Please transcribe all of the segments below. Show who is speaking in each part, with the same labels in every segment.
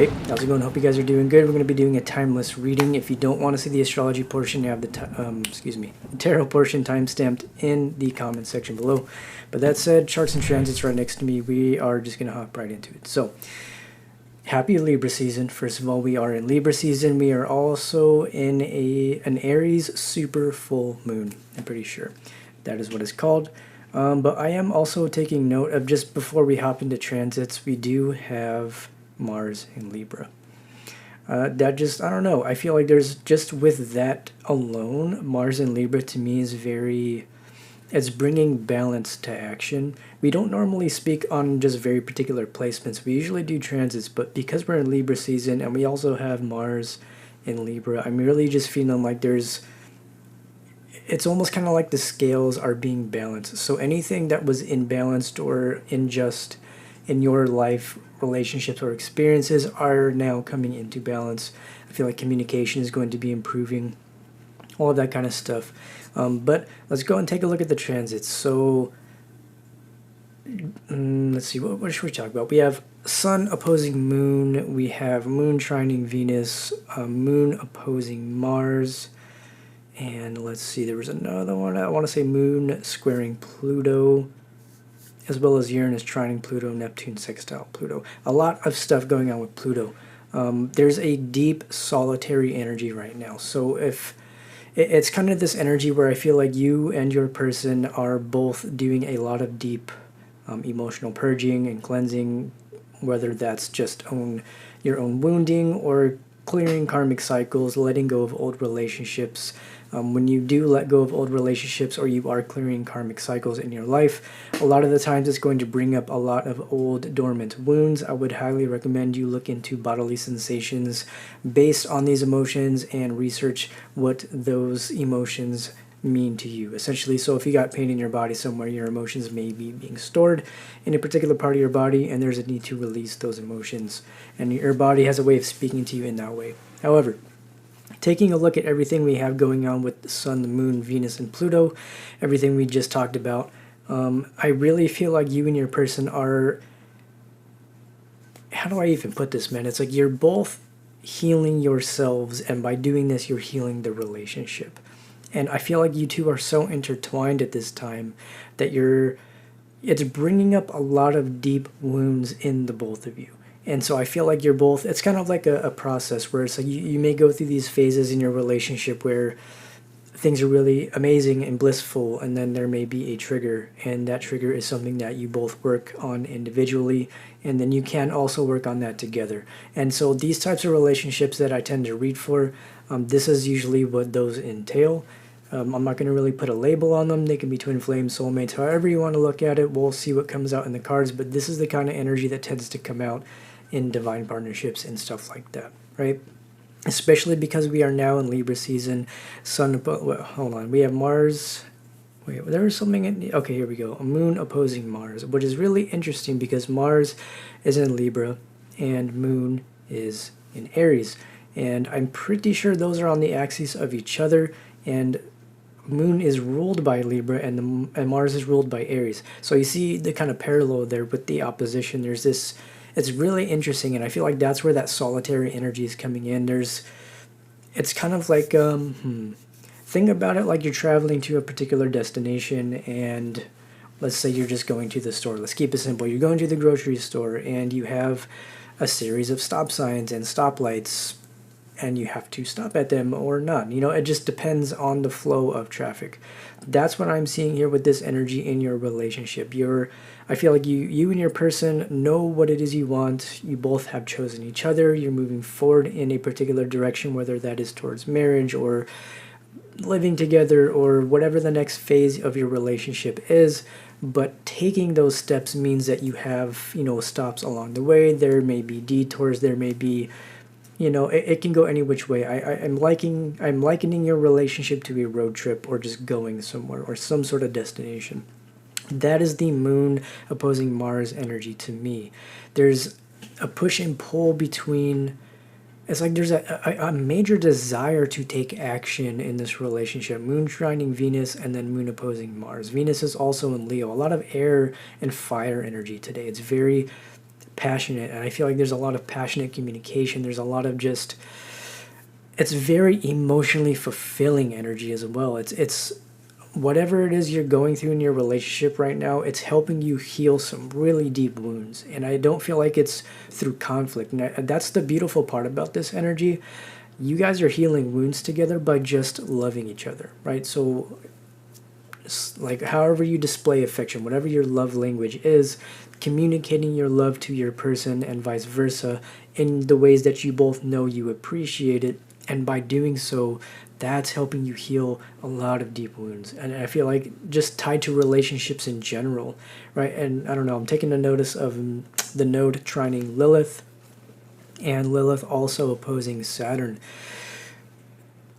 Speaker 1: Hey, how's it going? Hope you guys are doing good. We're going to be doing a timeless reading. If you don't want to see the astrology portion, you have the tarot portion time-stamped in the comment section below. But that said, charts and transits right next to me. We are just going to hop right into it. So, happy Libra season. First of all, we are in Libra season. We are also in an Aries super full moon. I'm pretty sure that is what it's called. But I am also taking note of, just before we hop into transits, we do have Mars in Libra. I don't know, I feel like there's just, with that alone, Mars in Libra to me is it's bringing balance to action. We don't normally speak on just very particular placements. We usually do transits, but because we're in Libra season and we also have Mars in Libra, I'm really just feeling like it's almost kind of like the scales are being balanced. So anything that was imbalanced or unjust in your life, relationships or experiences, are now coming into balance. I feel like communication is going to be improving, all of that kind of stuff. But let's go and take a look at the transits. So let's see, what should we talk about? We have Sun opposing Moon, we have Moon trining Venus, Moon opposing Mars, and let's see, there was another one, I want to say Moon squaring Pluto, as well as Uranus trining Pluto, Neptune sextile Pluto. A lot of stuff going on with Pluto. There's a deep solitary energy right now. So if it's kind of this energy where I feel like you and your person are both doing a lot of deep emotional purging and cleansing, whether that's just your own wounding or clearing karmic cycles, letting go of old relationships. When you do let go of old relationships, or you are clearing karmic cycles in your life, a lot of the times it's going to bring up a lot of old dormant wounds. I would highly recommend you look into bodily sensations based on these emotions and research what those emotions mean to you, essentially. So if you got pain in your body somewhere, your emotions may be being stored in a particular part of your body, and there's a need to release those emotions, and your body has a way of speaking to you in that way. However, taking a look at everything we have going on with the Sun, the Moon, Venus, and Pluto, everything we just talked about, I really feel like you and your person are, how do I even put this, man? It's like you're both healing yourselves, and by doing this, you're healing the relationship. And I feel like you two are so intertwined at this time that it's bringing up a lot of deep wounds in the both of you. And so I feel like you're both, it's kind of like a process where it's like you may go through these phases in your relationship where things are really amazing and blissful, and then there may be a trigger, and that trigger is something that you both work on individually, and then you can also work on that together. And so these types of relationships that I tend to read for, this is usually what those entail. I'm not going to really put a label on them. They can be twin flame, soulmates, however you want to look at it. We'll see what comes out in the cards, but this is the kind of energy that tends to come out in divine partnerships and stuff like that, right? Especially because we are now in Libra season. Hold on, we have Mars. Wait, there was something okay, here we go. A Moon opposing Mars, which is really interesting because Mars is in Libra and Moon is in Aries. And I'm pretty sure those are on the axis of each other, and Moon is ruled by Libra and Mars is ruled by Aries. So you see the kind of parallel there with the opposition. There's this, it's really interesting, and I feel like that's where that solitary energy is coming in. It's kind of like, think about it like you're traveling to a particular destination, and let's say you're just going to the store. Let's keep it simple. You're going to the grocery store, and you have a series of stop signs and stoplights, and you have to stop at them or not. You know, it just depends on the flow of traffic. That's what I'm seeing here with this energy in your relationship. I feel like you and your person know what it is you want. You both have chosen each other. You're moving forward in a particular direction, whether that is towards marriage or living together or whatever the next phase of your relationship is. But taking those steps means that you have, stops along the way. There may be detours. There may be, it can go any which way. I'm likening your relationship to a road trip, or just going somewhere, or some sort of destination. That is the Moon opposing Mars energy to me. There's a push and pull between, it's like there's a major desire to take action in this relationship. Moon trining Venus and then Moon opposing Mars. Venus is also in Leo. A lot of air and fire energy today. It's very passionate, and I feel like there's a lot of passionate communication. There's a lot of just, it's very emotionally fulfilling energy as well. It's whatever it is you're going through in your relationship right now, it's helping you heal some really deep wounds. And I don't feel like it's through conflict. And that's the beautiful part about this energy. You guys are healing wounds together by just loving each other, right? So like however you display affection, whatever your love language is, communicating your love to your person and vice versa in the ways that you both know you appreciate it. And by doing so, that's helping you heal a lot of deep wounds. And I feel like just tied to relationships in general, right? And I don't know, I'm taking a notice of the node trining Lilith, and Lilith also opposing Saturn.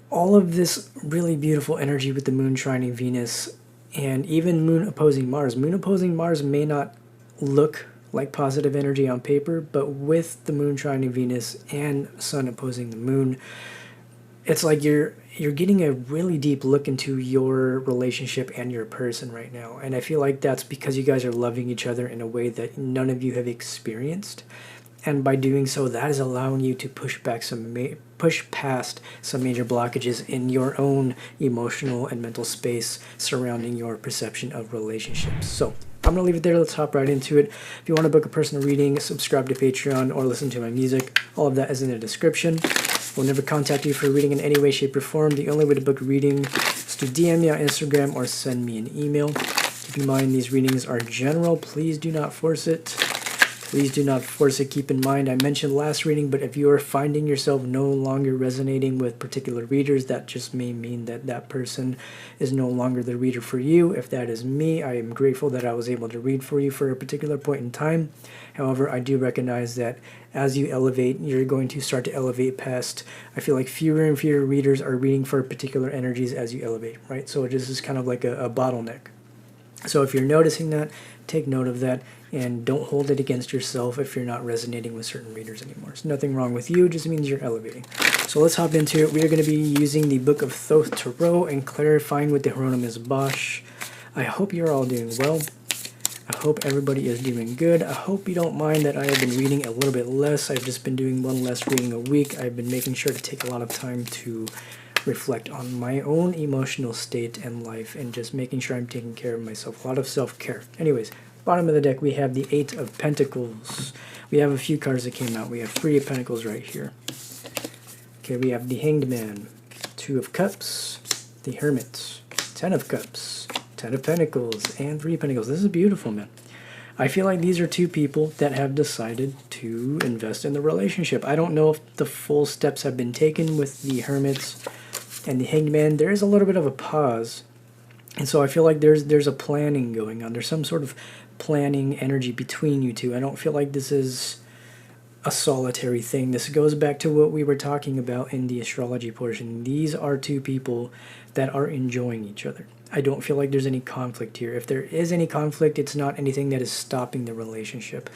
Speaker 1: All of this really beautiful energy with the moon trining Venus, and even moon opposing Mars. Moon opposing Mars may not look like positive energy on paper, but with the moon trining Venus and sun opposing the moon, it's like you're getting a really deep look into your relationship and your person right now. And I feel like that's because you guys are loving each other in a way that none of you have experienced. And by doing so, that is allowing you to push past some major blockages in your own emotional and mental space surrounding your perception of relationships. So I'm going to leave it there. Let's hop right into it. If you want to book a personal reading, subscribe to Patreon, or listen to my music, all of that is in the description. We'll never contact you for a reading in any way, shape, or form. The only way to book a reading is to DM me on Instagram or send me an email. Keep in mind, these readings are general. Please do not force it. Please do not force it. Keep in mind, I mentioned last reading, but if you are finding yourself no longer resonating with particular readers, that just may mean that that person is no longer the reader for you. If that is me, I am grateful that I was able to read for you for a particular point in time. However, I do recognize that as you elevate, you're going to start to elevate past, I feel like fewer and fewer readers are reading for particular energies as you elevate, right? So this is kind of like a bottleneck. So if you're noticing that, take note of that, and don't hold it against yourself if you're not resonating with certain readers anymore. It's nothing wrong with you, it just means you're elevating. So let's hop into it. We are going to be using the Book of Thoth Tarot and clarifying with the Hieronymus Bosch. I hope you're all doing well. I hope everybody is doing good. I hope you don't mind that I have been reading a little bit less. I've just been doing one less reading a week. I've been making sure to take a lot of time to reflect on my own emotional state and life, and just making sure I'm taking care of myself. A lot of self-care. Anyways, bottom of the deck, we have the Eight of Pentacles. We have a few cards that came out. We have Three of Pentacles right here. Okay, we have the Hanged Man, Two of Cups, the Hermit, Ten of Cups, Ten of Pentacles, and Three of Pentacles. This is beautiful, man. I feel like these are two people that have decided to invest in the relationship. I don't know if the full steps have been taken with the Hermits and the Hanged Man. There is a little bit of a pause. And so I feel like there's a planning going on. There's some sort of planning energy between you two. I don't feel like this is a solitary thing. This goes back to what we were talking about in the astrology portion. These are two people that are enjoying each other. I don't feel like there's any conflict here. If there is any conflict, it's not anything that is stopping the relationship.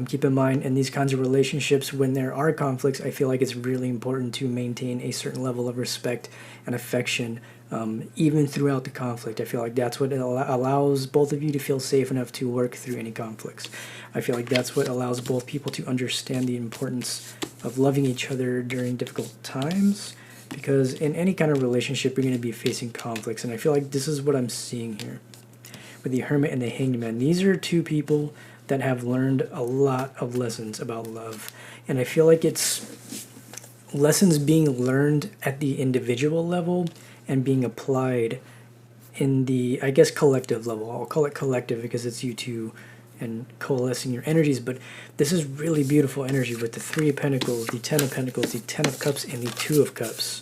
Speaker 1: Keep in mind, in these kinds of relationships, when there are conflicts, I feel like it's really important to maintain a certain level of respect and affection, even throughout the conflict. I feel like that's what allows both of you to feel safe enough to work through any conflicts. I feel like that's what allows both people to understand the importance of loving each other during difficult times. Because in any kind of relationship, you're going to be facing conflicts. And I feel like this is what I'm seeing here with the Hermit and the Hanged Man. These are two people that have learned a lot of lessons about love. And I feel like it's lessons being learned at the individual level and being applied in the, I guess, collective level. I'll call it collective because it's you two and coalescing your energies, but this is really beautiful energy with the Three of Pentacles, the Ten of Pentacles, the Ten of Cups, and the Two of Cups.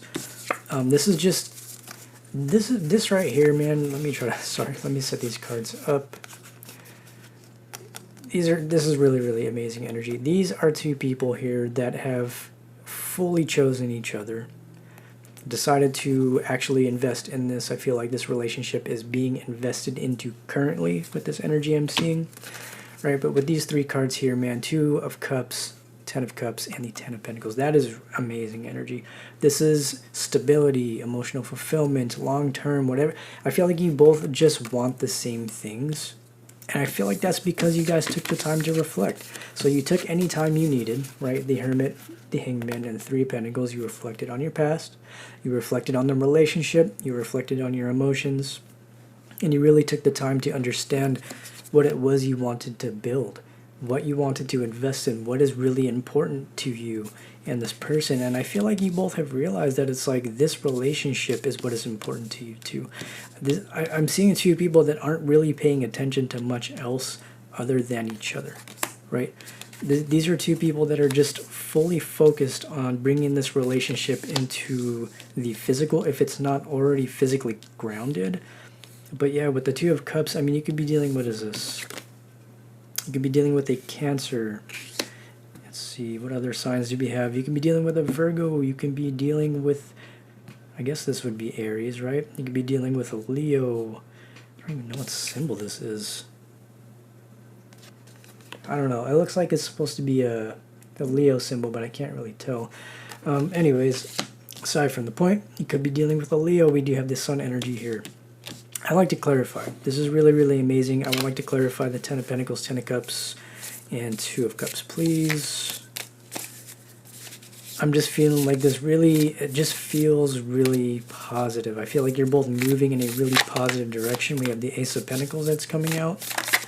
Speaker 1: This is just, this right here, man. Let me set these cards up. This is really, really amazing energy. These are two people here that have fully chosen each other, decided to actually invest in this. I feel like this relationship is being invested into currently with this energy I'm seeing, right? But with these three cards here, man, Two of Cups, Ten of Cups, and the Ten of Pentacles, that is amazing energy. This is stability, emotional fulfillment, long-term, whatever. I feel like you both just want the same things, And I feel like that's because you guys took the time to reflect. So you took any time you needed, right? The Hermit, the Hangman, and the Three of Pentacles. You reflected on your past. You reflected on the relationship. You reflected on your emotions. And you really took the time to understand what it was you wanted to build, what you wanted to invest in, what is really important to you and this person. And I feel like you both have realized that it's like this relationship is what is important to you too. I'm seeing two people that aren't really paying attention to much else other than each other, right? These are two people that are just fully focused on bringing this relationship into the physical, if it's not already physically grounded. But yeah, with the Two of Cups, I mean, you could be dealing, what is this? You could be dealing with a Cancer. Let's see, what other signs do we have? You can be dealing with a Virgo. You can be dealing with, I guess this would be Aries, right? You could be dealing with a Leo. I don't even know what symbol this is. I don't know. It looks like it's supposed to be a Leo symbol, but I can't really tell. Anyways, aside from the point, you could be dealing with a Leo. We do have the Sun energy here. I'd like to clarify. This is really, really amazing. I would like to clarify the Ten of Pentacles, Ten of Cups, and Two of Cups, please. I'm just feeling like this really, it just feels really positive. I feel like you're both moving in a really positive direction. We have the Ace of Pentacles that's coming out.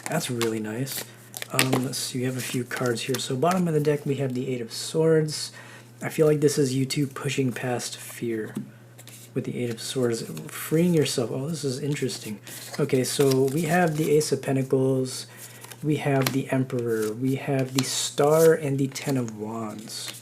Speaker 1: That's really nice. Let's see, we have a few cards here. So bottom of the deck, we have the Eight of Swords. I feel like this is you two pushing past fear. With the Eight of Swords, freeing yourself. Oh, this is interesting. Okay, so we have the Ace of Pentacles, we have the Emperor, we have the Star, and the Ten of Wands.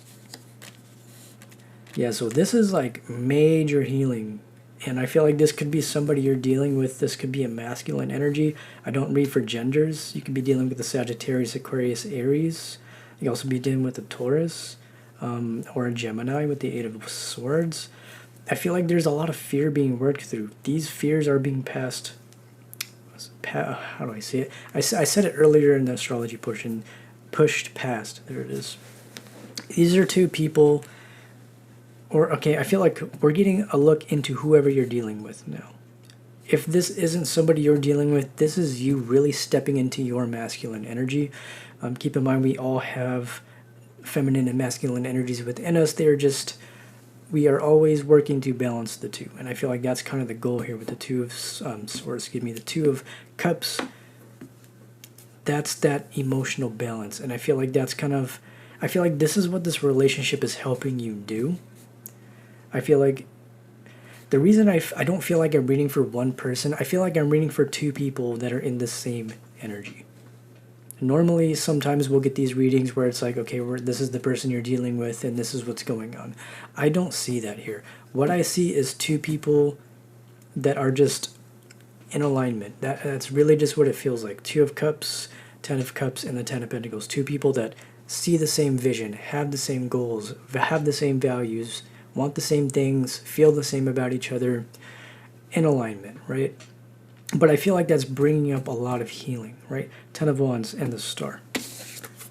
Speaker 1: Yeah, so this is like major healing. And I feel like this could be somebody you're dealing with. This could be a masculine energy. I don't read for genders. You could be dealing with the Sagittarius, Aquarius, Aries. You could also be dealing with a Taurus or a Gemini with the Eight of Swords. I feel like there's a lot of fear being worked through. These fears are being passed. How do I say it? I said it earlier in the astrology portion. Pushed past. There it is. These are two people. Or, okay, I feel like we're getting a look into whoever you're dealing with now. If this isn't somebody you're dealing with, this is you really stepping into your masculine energy. Keep in mind, we all have feminine and masculine energies within us. They're just... we are always working to balance the two. And I feel like that's kind of the goal here with the Two of Swords, the Two of Cups. That's that emotional balance. And I feel like that's kind of, I feel like this is what this relationship is helping you do. I feel like the reason I don't feel like I'm reading for one person, I feel like I'm reading for two people that are in the same energy. Normally, sometimes we'll get these readings where it's like, okay, this is the person you're dealing with and this is what's going on. I don't see that here. What I see is two people that are just in alignment. That's really just what it feels like. Two of Cups, Ten of Cups, and the Ten of Pentacles. Two people that see the same vision, have the same goals, have the same values, want the same things, feel the same about each other, in alignment, right? But I feel like that's bringing up a lot of healing, right? Ten of Wands and the Star.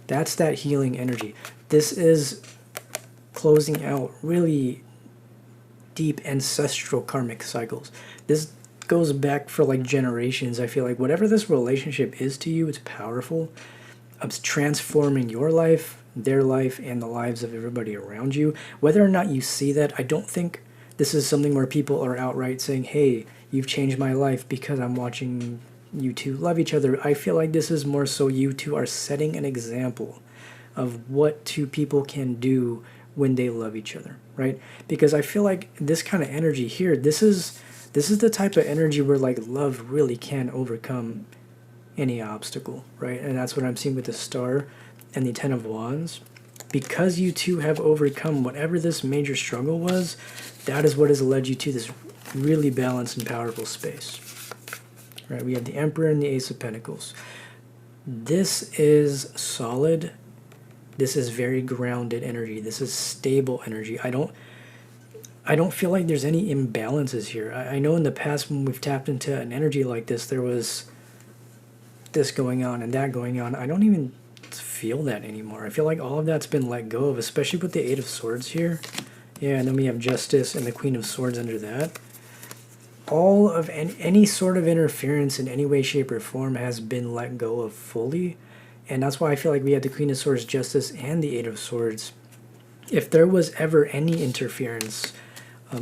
Speaker 1: That's that healing energy. This is closing out really deep ancestral karmic cycles. This goes back for like generations. I feel like whatever this relationship is to you, it's powerful. It's transforming your life, their life, and the lives of everybody around you. Whether or not you see that, I don't think this is something where people are outright saying, hey, you've changed my life because I'm watching you two love each other. I feel like this is more so you two are setting an example of what two people can do when they love each other, right? Because I feel like this kind of energy here, this is the type of energy where like love really can overcome any obstacle, right? And that's what I'm seeing with the Star and the Ten of Wands. Because you two have overcome whatever this major struggle was, that is what has led you to this really balanced and powerful space. Right? We have the Emperor and the Ace of Pentacles. This is solid. This is very grounded energy. This is stable energy. I don't feel like there's any imbalances here. I know in the past when we've tapped into an energy like this, there was this going on and that going on. I don't even feel that anymore. I feel like all of that's been let go of, especially with the Eight of Swords here. Yeah, and then we have Justice and the Queen of Swords under that. all of any sort of interference in any way, shape, or form has been let go of fully. And that's why I feel like we had the Queen of Swords, Justice, and the Eight of Swords. If there was ever any interference,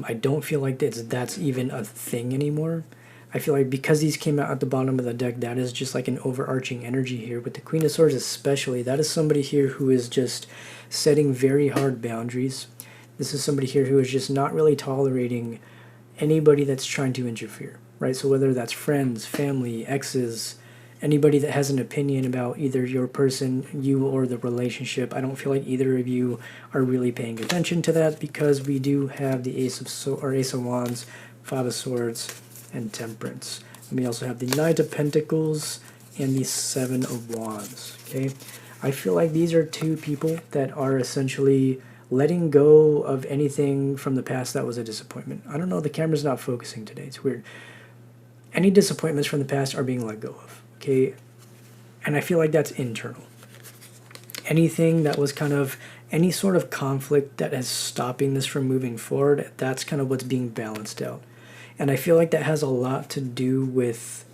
Speaker 1: I don't feel like that's even a thing anymore. I feel like because these came out at the bottom of the deck, that is just like an overarching energy here. With the Queen of Swords especially, that is somebody here who is just setting very hard boundaries. This is somebody here who is just not really tolerating anybody that's trying to interfere, right? So whether that's friends, family, exes, anybody that has an opinion about either your person, you, or the relationship, I don't feel like either of you are really paying attention to that, because we do have the Ace of Wands, Five of Swords, and Temperance. And we also have the Knight of Pentacles and the Seven of Wands. Okay, I feel like these are two people that are essentially letting go of anything from the past that was a disappointment. I don't know, the camera's not focusing today. It's weird. Any disappointments from the past are being let go of. Okay, and I feel like that's internal. Anything that was kind of any sort of conflict that is stopping this from moving forward, that's kind of what's being balanced out. And I feel like that has a lot to do with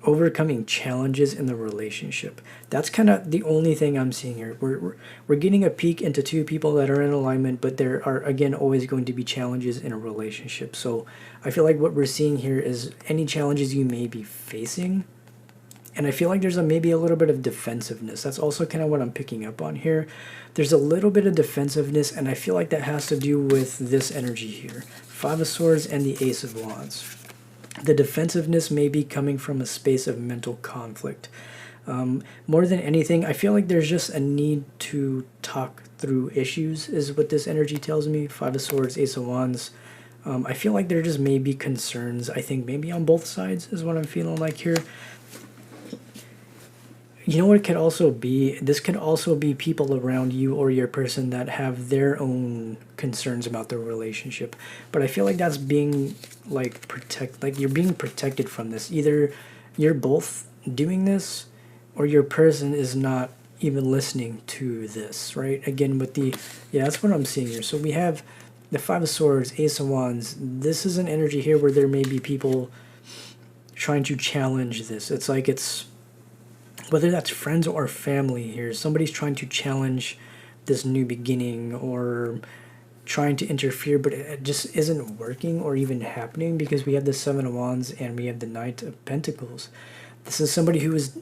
Speaker 1: overcoming challenges in the relationship. That's kind of the only thing I'm seeing here. We're getting a peek into two people that are in alignment, but there are, again, always going to be challenges in a relationship. So I feel like what we're seeing here is any challenges you may be facing. And I feel like there's maybe a little bit of defensiveness. That's also kind of what I'm picking up on here. There's a little bit of defensiveness, and I feel like that has to do with this energy here. Five of Swords and the Ace of Wands. The defensiveness may be coming from a space of mental conflict. More than anything, I feel like there's just a need to talk through issues, is what this energy tells me. Five of Swords, Ace of Wands. I feel like there just may be concerns, I think maybe on both sides is what I'm feeling like here. You know what it could also be? This could also be people around you or your person that have their own concerns about the relationship. But I feel like that's being like you're being protected from this. Either you're both doing this, or your person is not even listening to this, right? Again, with the, yeah, that's what I'm seeing here. So we have the Five of Swords, Ace of Wands. This is an energy here where there may be people trying to challenge this. It's like it's, whether that's friends or family here, somebody's trying to challenge this new beginning or trying to interfere, but it just isn't working or even happening, because we have the Seven of Wands and we have the Knight of Pentacles. This is somebody who is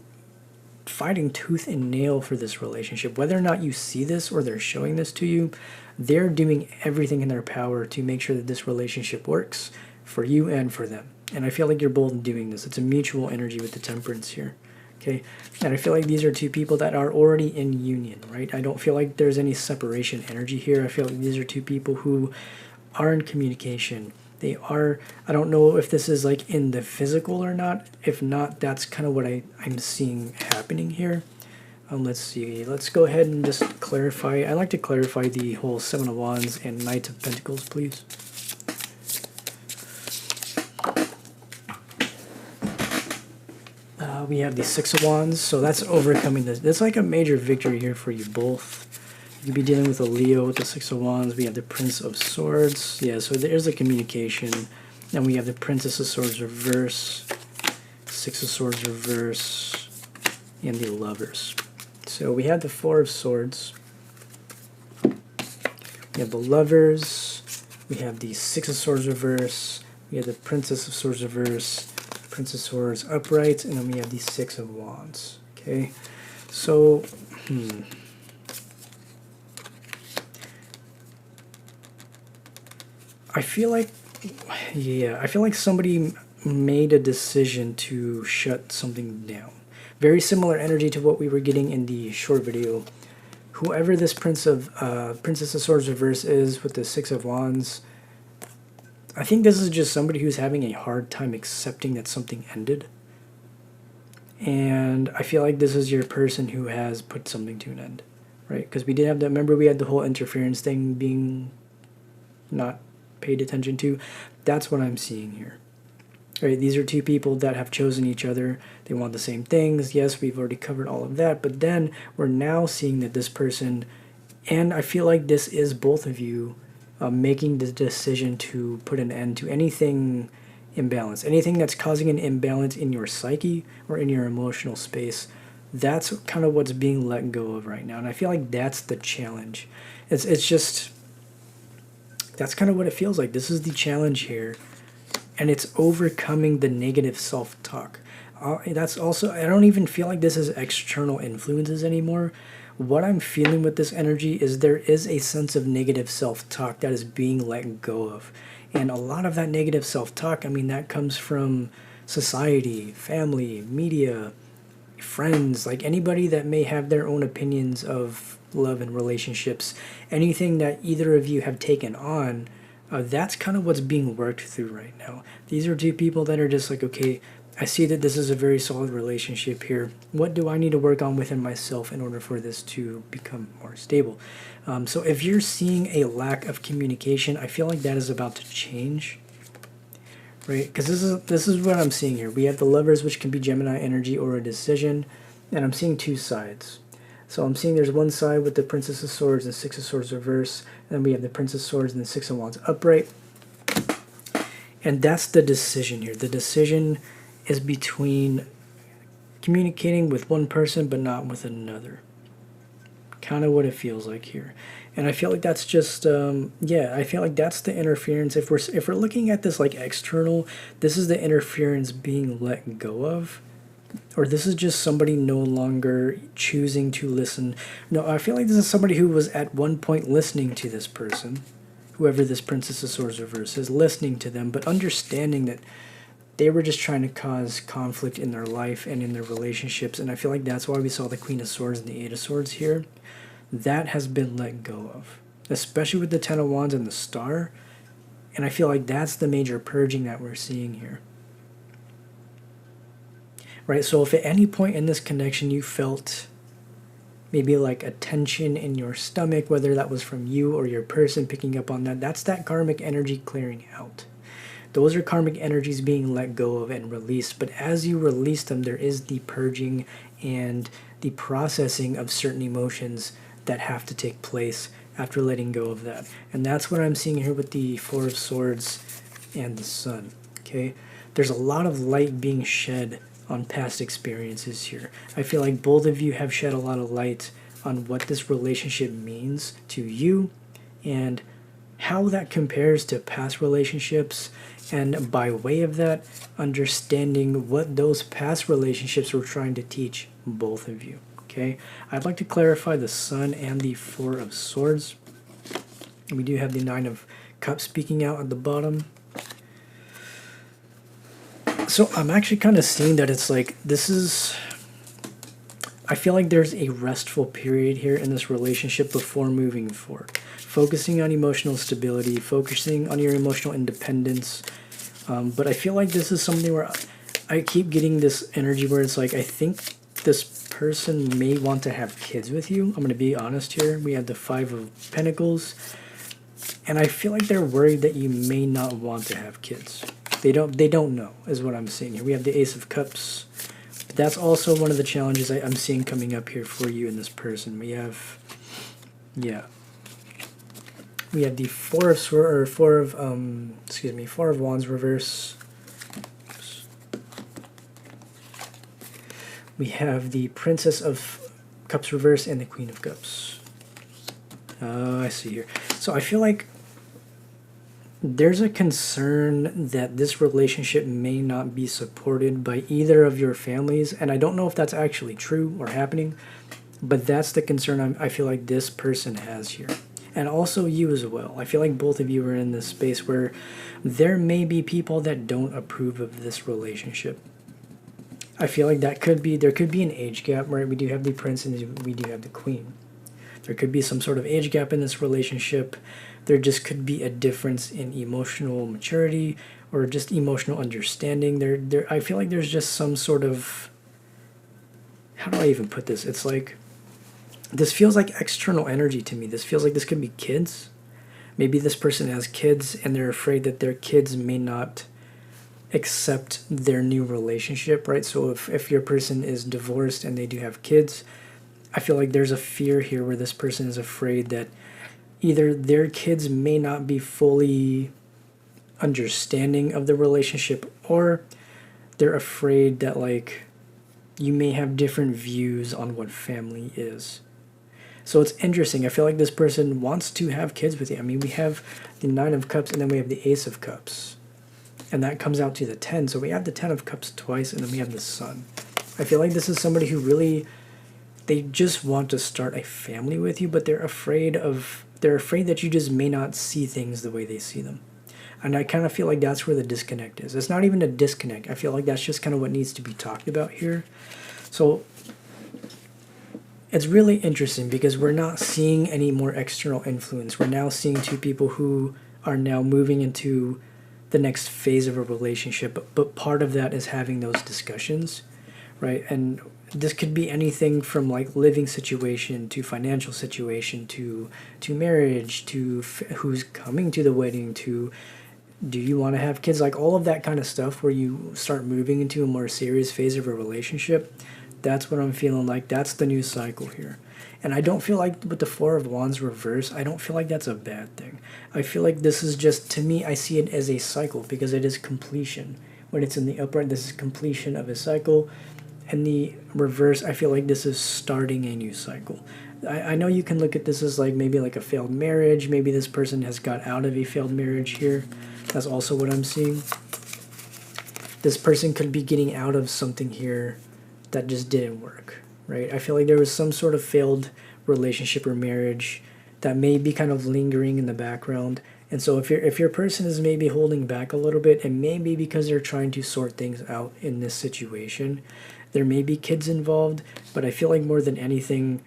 Speaker 1: fighting tooth and nail for this relationship. Whether or not you see this or they're showing this to you, they're doing everything in their power to make sure that this relationship works for you and for them. And I feel like you're both doing this. It's a mutual energy with the Temperance here. Okay, and I feel like these are two people that are already in union, right? I don't feel like there's any separation energy here. I feel like these are two people who are in communication. They are, I don't know if this is like in the physical or not. If not, that's kind of what I'm seeing happening here. Let's see, let's go ahead and just clarify. I like to clarify the whole Seven of Wands and Knight of Pentacles, please. We have the Six of Wands, so that's overcoming this. That's like a major victory here for you both. You could be dealing with a Leo with the Six of Wands. We have the Prince of Swords. Yeah, so there's the communication. Then we have the Princess of Swords reverse, Six of Swords reverse, and the Lovers. So we have the Four of Swords. We have the Lovers. We have the Six of Swords reverse. We have the Princess of Swords reverse, Prince of Swords upright, and then we have the Six of Wands. Okay, so I feel like, yeah, I feel like somebody made a decision to shut something down. Very similar energy to what we were getting in the short video. Whoever this Princess of Swords reverse is with the Six of Wands, I think this is just somebody who's having a hard time accepting that something ended. And I feel like this is your person who has put something to an end, right? Because we did have that, remember we had the whole interference thing being not paid attention to. That's what I'm seeing here. Right, these are two people that have chosen each other. They want the same things. Yes, we've already covered all of that. But then we're now seeing that this person, and I feel like this is both of you, making the decision to put an end to anything imbalance. Anything that's causing an imbalance in your psyche or in your emotional space, that's kind of what's being let go of right now. And I feel like that's the challenge. It's just, that's kind of what it feels like. This is the challenge here. And it's overcoming the negative self-talk. That's also, I don't even feel like this is external influences anymore. What I'm feeling with this energy is there is a sense of negative self-talk that is being let go of. And a lot of that negative self-talk, I mean, that comes from society, family, media, friends, like anybody that may have their own opinions of love and relationships. Anything that either of you have taken on, that's kind of what's being worked through right now. These are two people that are just like, okay, I see that this is a very solid relationship here. What do I need to work on within myself in order for this to become more stable? So if you're seeing a lack of communication, I feel like that is about to change, right? Because this is what I'm seeing here. We have the Lovers, which can be Gemini energy or a decision, and I'm seeing two sides. So I'm seeing there's one side with the Princess of Swords and Six of Swords reverse, and then we have the Prince of Swords and the Six of Wands upright. And that's the decision here. The decision is between communicating with one person but not with another. Kind of what it feels like here. And I feel like that's just, yeah, I feel like that's the interference. If we're looking at this like external, this is the interference being let go of. Or this is just somebody no longer choosing to listen. No, I feel like this is somebody who was at one point listening to this person, whoever this Princess of Swords reverse is, listening to them, but understanding that they were just trying to cause conflict in their life and in their relationships. And I feel like that's why we saw the Queen of Swords and the Eight of Swords here. That has been let go of, especially with the Ten of Wands and the Star. And I feel like that's the major purging that we're seeing here. Right, so if at any point in this connection you felt maybe like a tension in your stomach, whether that was from you or your person picking up on that, that's that karmic energy clearing out. Those are karmic energies being let go of and released. But as you release them, there is the purging and the processing of certain emotions that have to take place after letting go of that. And that's what I'm seeing here with the Four of Swords and the Sun. Okay, there's a lot of light being shed on past experiences here. I feel like both of you have shed a lot of light on what this relationship means to you and how that compares to past relationships, and by way of that, understanding what those past relationships were trying to teach both of you. Okay, I'd like to clarify the Sun and the Four of Swords. We do have the Nine of Cups speaking out at the bottom. So I'm actually kind of seeing that it's like, this is, I feel like there's a restful period here in this relationship before moving forward. Focusing on emotional stability, focusing on your emotional independence. But I feel like this is something where I keep getting this energy where it's like, I think this person may want to have kids with you. I'm going to be honest here. We have the Five of Pentacles. And I feel like they're worried that you may not want to have kids. They don't know, is what I'm seeing here. We have the Ace of Cups. But that's also one of the challenges I'm seeing coming up here for you and this person. We have, yeah. We have the Four of Wands reverse. Oops. We have the Princess of Cups reverse and the Queen of Cups. I see here. So I feel like there's a concern that this relationship may not be supported by either of your families, and I don't know if that's actually true or happening, but that's the concern I feel like this person has here. And also you as well. I feel like both of you are in this space where there may be people that don't approve of this relationship. I feel like there could be an age gap, right? We do have the Prince and we do have the Queen. There could be some sort of age gap in this relationship. There just could be a difference in emotional maturity or just emotional understanding. I feel like there's just some sort of, how do I even put this? It's like, this feels like external energy to me. This feels like this could be kids. Maybe this person has kids and they're afraid that their kids may not accept their new relationship, right? So if your person is divorced and they do have kids, I feel like there's a fear here where this person is afraid that either their kids may not be fully understanding of the relationship, or they're afraid that like you may have different views on what family is. So it's interesting. I feel like this person wants to have kids with you. I mean, we have the Nine of Cups and then we have the Ace of Cups. And that comes out to the 10. So we have the 10 of Cups twice and then we have the Sun. I feel like this is somebody who really, they just want to start a family with you, but they're afraid that you just may not see things the way they see them. And I kind of feel like that's where the disconnect is. It's not even a disconnect. I feel like that's just kind of what needs to be talked about here. So it's really interesting because we're not seeing any more external influence. We're now seeing two people who are now moving into the next phase of a relationship. But part of that is having those discussions, right? And this could be anything from like living situation to financial situation to marriage to who's coming to the wedding to do you want to have kids, like all of that kind of stuff where you start moving into a more serious phase of a relationship. That's what I'm feeling like. That's the new cycle here. And I don't feel like with the Four of Wands reverse, I don't feel like that's a bad thing. I feel like this is just, to me, I see it as a cycle because it is completion. When it's in the upright, this is completion of a cycle. And the reverse, I feel like this is starting a new cycle. I know you can look at this as like maybe like a failed marriage. Maybe this person has got out of a failed marriage here. That's also what I'm seeing. This person could be getting out of something here that just didn't work, right? I feel like there was some sort of failed relationship or marriage that may be kind of lingering in the background. And so if your person is maybe holding back a little bit, and maybe because they're trying to sort things out in this situation, there may be kids involved, but I feel like more than anything,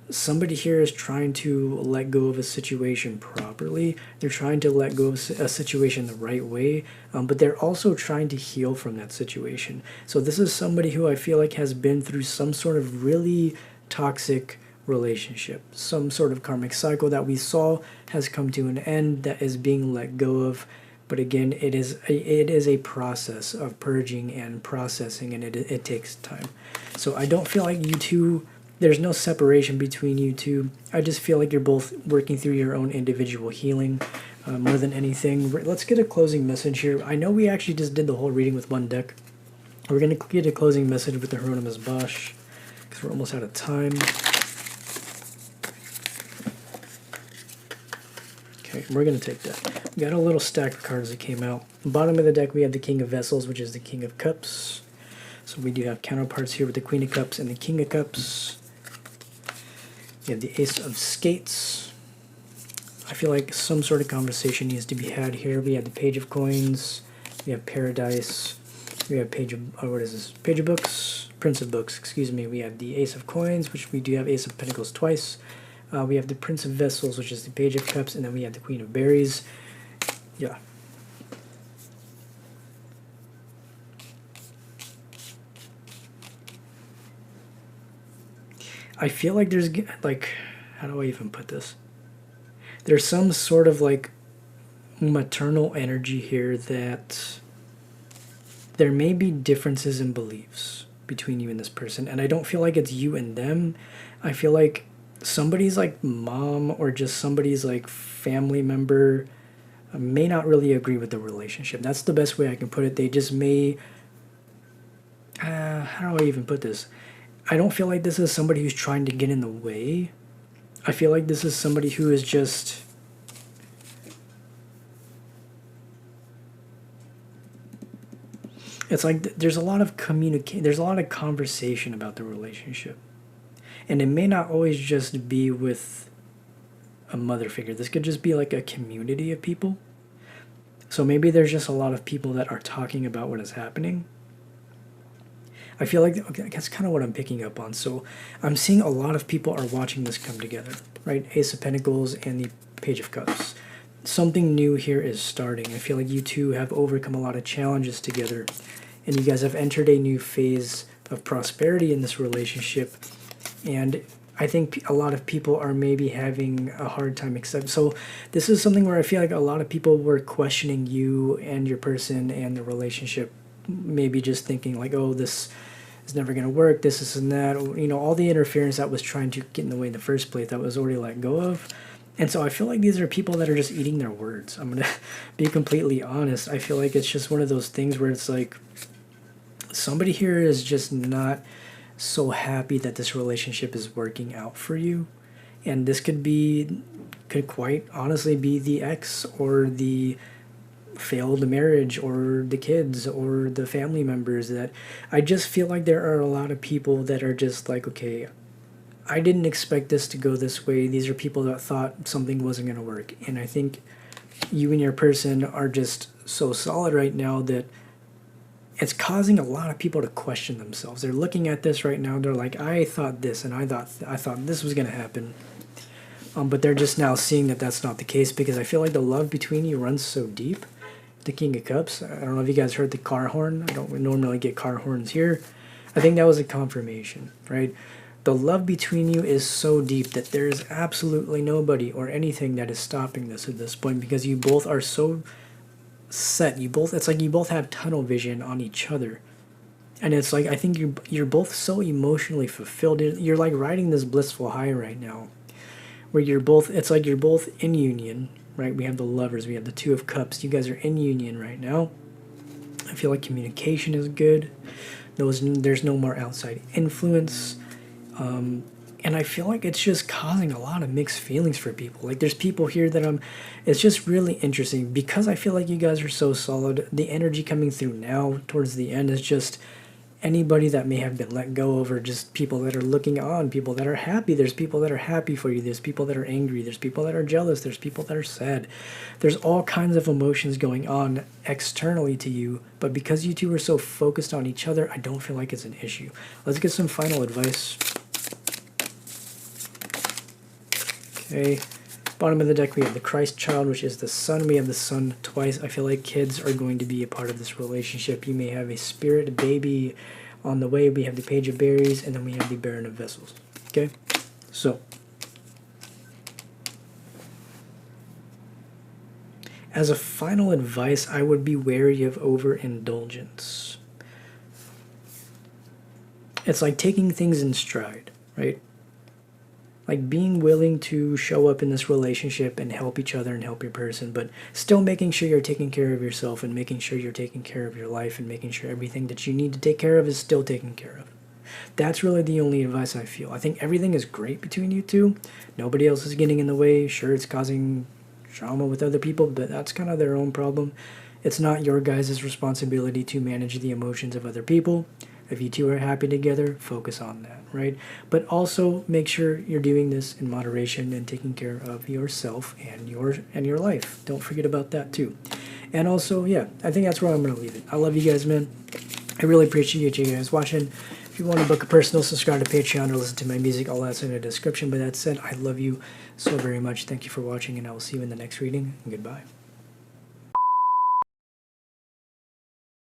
Speaker 1: somebody here is trying to let go of a situation properly. They're trying to let go of a situation the right way, but they're also trying to heal from that situation. So this is somebody who I feel like has been through some sort of really toxic relationship. Some sort of karmic cycle that we saw has come to an end, that is being let go of. But again, it is a process of purging and processing, and it takes time. So I don't feel like you two, there's no separation between you two. I just feel like you're both working through your own individual healing more than anything. Let's get a closing message here. I know we actually just did the whole reading with one deck. We're going to get a closing message with the Hieronymus Bosch because we're almost out of time. Okay, we're going to take that. We got a little stack of cards that came out. Bottom of the deck, we have the King of Vessels, which is the King of Cups. So we do have counterparts here with the Queen of Cups and the King of Cups. We have the Ace of Skates. I feel like some sort of conversation needs to be had here. We have the Page of Coins. We have Paradise. We have Page of, what is this? Page of Books. Prince of Books, excuse me. We have the Ace of Coins, which we do have Ace of Pentacles twice. We have the Prince of Vessels, which is the Page of Cups, and then we have the Queen of Berries. Yeah. I feel like there's, like, how do I even put this? There's some sort of, like, maternal energy here that there may be differences in beliefs between you and this person. And I don't feel like it's you and them. I feel like somebody's, like, mom or just somebody's, like, family member may not really agree with the relationship. That's the best way I can put it. They just may, how do I even put this? I don't feel like this is somebody who's trying to get in the way. I feel like this is somebody who is just, it's like there's a lot of there's a lot of conversation about the relationship. And it may not always just be with a mother figure. This could just be like a community of people. So maybe there's just a lot of people that are talking about what is happening. I feel like, okay, that's kind of what I'm picking up on. So I'm seeing a lot of people are watching this come together, right? Ace of Pentacles and the Page of Cups. Something new here is starting. I feel like you two have overcome a lot of challenges together, and you guys have entered a new phase of prosperity in this relationship. And I think a lot of people are maybe having a hard time accepting. So this is something where I feel like a lot of people were questioning you and your person and the relationship, maybe just thinking like, oh, this is never going to work, this and that, you know, all the interference that was trying to get in the way in the first place that was already let go of. And so I feel like these are people that are just eating their words. I'm going to be completely honest. I feel like it's just one of those things where it's like somebody here is just not so happy that this relationship is working out for you. And this could quite honestly be the ex or the failed marriage or the kids or the family members. That I just feel like there are a lot of people that are just like, okay, I didn't expect this to go this way. These are people that thought something wasn't going to work. And I think you and your person are just so solid right now that it's causing a lot of people to question themselves. They're looking at this right now. They're like, I thought this, and I thought this was going to happen. But they're just now seeing that that's not the case, because I feel like the love between you runs so deep. The King of Cups. I don't know if you guys heard the car horn. I don't normally get car horns here. I think that was a confirmation, right? The love between you is so deep that there is absolutely nobody or anything that is stopping this at this point, because you both are so set. It's like you both have tunnel vision on each other. And it's like, I think you're both so emotionally fulfilled. You're like riding this blissful high right now, where it's like you're both in union, right? We have the Lovers, we have the Two of Cups. You guys are in union right now. I feel like communication is good. There's no more outside influence. And I feel like it's just causing a lot of mixed feelings for people. Like there's people here that it's just really interesting, because I feel like you guys are so solid. The energy coming through now towards the end is just anybody that may have been let go over, just people that are looking on, people that are happy. There's people that are happy for you. There's people that are angry. There's people that are jealous. There's people that are sad. There's all kinds of emotions going on externally to you. But because you two are so focused on each other, I don't feel like it's an issue. Let's get some final advice. Okay, bottom of the deck we have the Christ child, which is the sun. We have the sun twice. I feel like kids are going to be a part of this relationship. You may have a spirit baby on the way. We have the Page of Berries, and then we have the Baron of Vessels. Okay, so as a final advice, I would be wary of overindulgence. It's like taking things in stride, right? Like being willing to show up in this relationship and help each other and help your person, but still making sure you're taking care of yourself and making sure you're taking care of your life and making sure everything that you need to take care of is still taken care of. That's really the only advice I feel. I think everything is great between you two. Nobody else is getting in the way. Sure, it's causing drama with other people, but that's kind of their own problem. It's not your guys' responsibility to manage the emotions of other people. If you two are happy together, focus on that, right? But also make sure you're doing this in moderation and taking care of yourself and your life. Don't forget about that too. And also, yeah, I think that's where I'm going to leave it. I love you guys, man. I really appreciate you guys watching. If you want to book a personal, subscribe to Patreon or listen to my music, all that's in the description. But that said, I love you so very much. Thank you for watching, and I will see you in the next reading. Goodbye.